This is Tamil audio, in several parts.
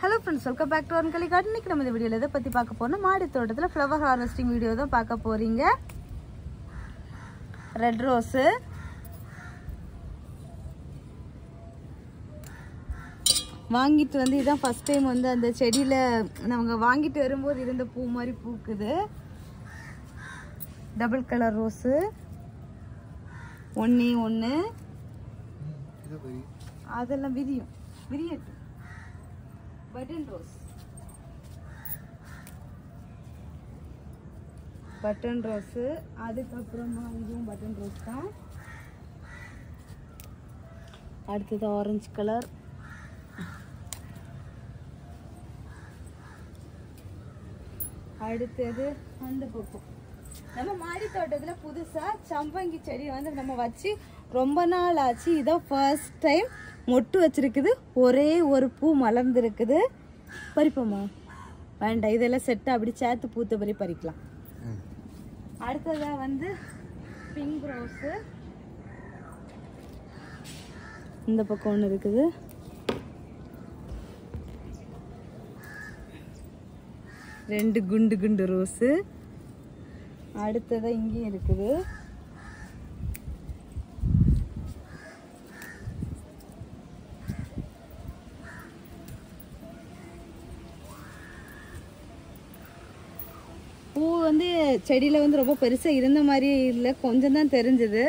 Hello friends, welcome back to Ornkali Garden. இன்னைக்கு நம்ம இந்த வீடியோல எதை பத்தி பார்க்க போறோம்னா மாடி தோட்டத்துல ஃப்ளவர் ஹார்வெஸ்டிங் வீடியோ தான் பார்க்க போறீங்க. ரெட் ரோஸ் வாங்கிட்டு வந்து இதான் ஃபர்ஸ்ட் டைம் வந்து அந்த செடியில நாங்க வாங்கிட்டு வரும்போது இருந்த பூ மாதிரி பூக்குது. டபுள் கலர் ரோஸ் ஒண்ணே ஒண்ணு அதெல்லாம் விரியட்டும். பட்டன் ரோஸ் அதுக்கப்புறமா இதுவும் பட்டன் ரோஸ் தான். அடுத்தது ஆரஞ்சு கலர், அடுத்தது அந்த பக்கம் நம்ம மாடி தோட்டத்துல புதுசா சம்பங்கி செடி வந்து நம்ம வச்சு ரொம்ப நாள் ஆச்சு. இதான் ஃபர்ஸ்ட் டைம் மொட்டு வச்சிருக்குது. ஒரே ஒரு பூ மலர்ந்துருக்குது. பறிப்போமா? வேண்டாம், இதெல்லாம் செட்டு அப்படி சேர்த்து பூத்த பறி பறிக்கலாம். அடுத்ததா வந்து பிங்க் ரோஸ் இந்த பக்கம் ஒன்று இருக்குது. ரெண்டு குண்டு குண்டு ரோஸு. அடுத்ததா இங்கேயும் இருக்குது. பூ வந்து செடியில் வந்து ரொம்ப பெருசாக இருந்த மாதிரி இல்லை, கொஞ்சம் தான் தெரிஞ்சுது.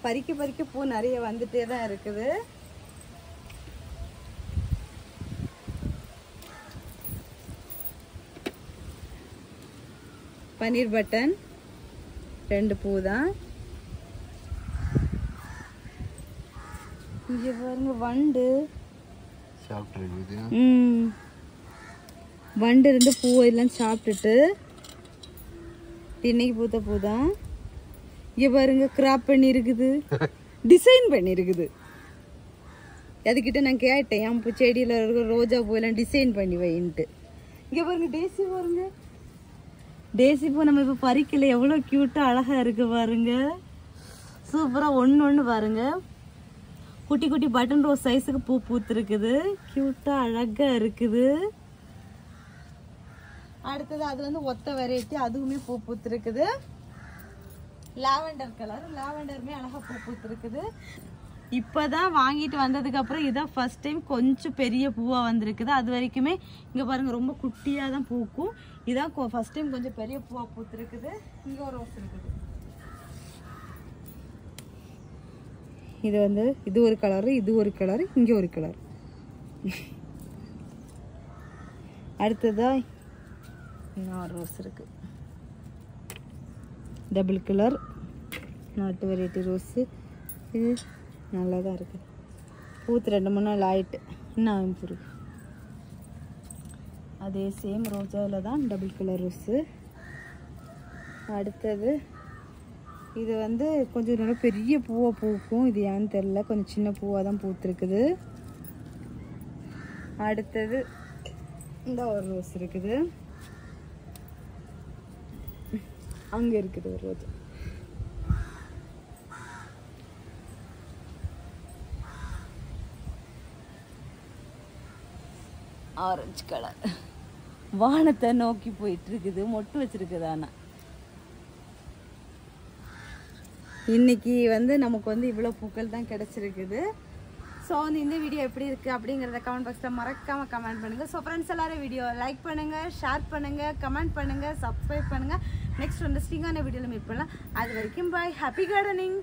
பறிக்க பறிக்க பூ நிறைய வந்துட்டே தான் இருக்குது. பன்னீர் பட்டன் ரெண்டு பூ தான். இங்கே பாருங்க வண்டு வண்டு இருந்து பூ எல்லாம் சாப்பிட்டுட்டு இன்னைக்கு பூத்த பூ தான். இங்க பாருங்க கிராப் பண்ணி இருக்குது, டிசைன் பண்ணி இருக்குது. அதுக்கிட்ட நான் கேட்டேன் என் பூ செடியில இருக்கிற ரோஜா பூ எல்லாம் டிசைன் பண்ணி வைன்ட்டு. இங்க பாருங்க டேசி பாருங்க, டேசி பூ நம்ம இப்ப பறிக்கல, எவ்வளவு கியூட்டா அழகா இருக்கு பாருங்க. சூப்பரா ஒண்ணு பாருங்க. குட்டி குட்டி பட்டன் ரோஸ் சைஸுக்கு பூ பூத்துருக்குது. கியூட்டா அழகா இருக்குது. அடுத்தது அது வந்து ஒத்த வெரைட்டி, அதுவுமே பூ பூத்துருக்குது. லாவெண்டர் கலர், லாவெண்டருமே அழகா பூ பூத்துருக்குது. இப்பதான் வாங்கிட்டு வந்ததுக்கு அப்புறம் இதான் ஃபர்ஸ்ட் டைம் கொஞ்சம் பெரிய பூவா வந்திருக்குது. அது வரைக்குமே இங்க பாருங்க ரொம்ப குட்டியா தான் பூக்கும். இதான் ஃபர்ஸ்ட் டைம் கொஞ்சம் பெரிய பூவா பூத்துருக்குது. இங்க ஒரு ரோஸ் இருக்குது. இது வந்து இது ஒரு கலரு, இது ஒரு கலரு, இங்க ஒரு கலர். அடுத்ததா இன்னொரு ரோஸ் இருக்கு, டபுள் கலர் நாட்டு வெரைட்டி ரோஸு. இது நல்லா தான் இருக்கு. பூத்து 2-3 நாள் ஆயிட்டு இன்னும் பூ இருக்கு. அதே சேம் ரோஜாவில் தான் டபுள் கலர் ரோஸு. அடுத்தது இது வந்து கொஞ்சம் நல்லா பெரிய பூவாக பூக்கும். இது ஏன்னு தெரில, கொஞ்சம் சின்ன பூவாக தான் பூத்துருக்குது. அடுத்தது இந்த ஒரு ரோஸ் இருக்குது. அங்கே இருக்குது ஒரு ரோஜா. ஆரஞ்சு கலர் வானத்தை நோக்கி போயிட்டு இருக்குது, மொட்டு வச்சிருக்குது. ஆனால் இன்னைக்கு வந்து நமக்கு வந்து இவ்வளோ பூக்கள் தான் கிடைச்சிருக்குது. ஸோ வந்து இந்த வீடியோ எப்படி இருக்குது அப்படிங்கிறத கமெண்ட் பாக்ஸில் மறக்காமல் கமெண்ட் பண்ணுங்கள். ஸோ ஃப்ரெண்ட்ஸ் எல்லாரும் வீடியோ லைக் பண்ணுங்கள், ஷேர் பண்ணுங்கள், கமெண்ட் பண்ணுங்கள், சப்ஸ்கிரைப் பண்ணுங்கள். நெக்ஸ்ட் வந்து ஸ்டிங்கான வீடியோவில் மீட் பண்ணலாம். அது வரைக்கும் பாய், ஹாப்பி கார்டனிங்.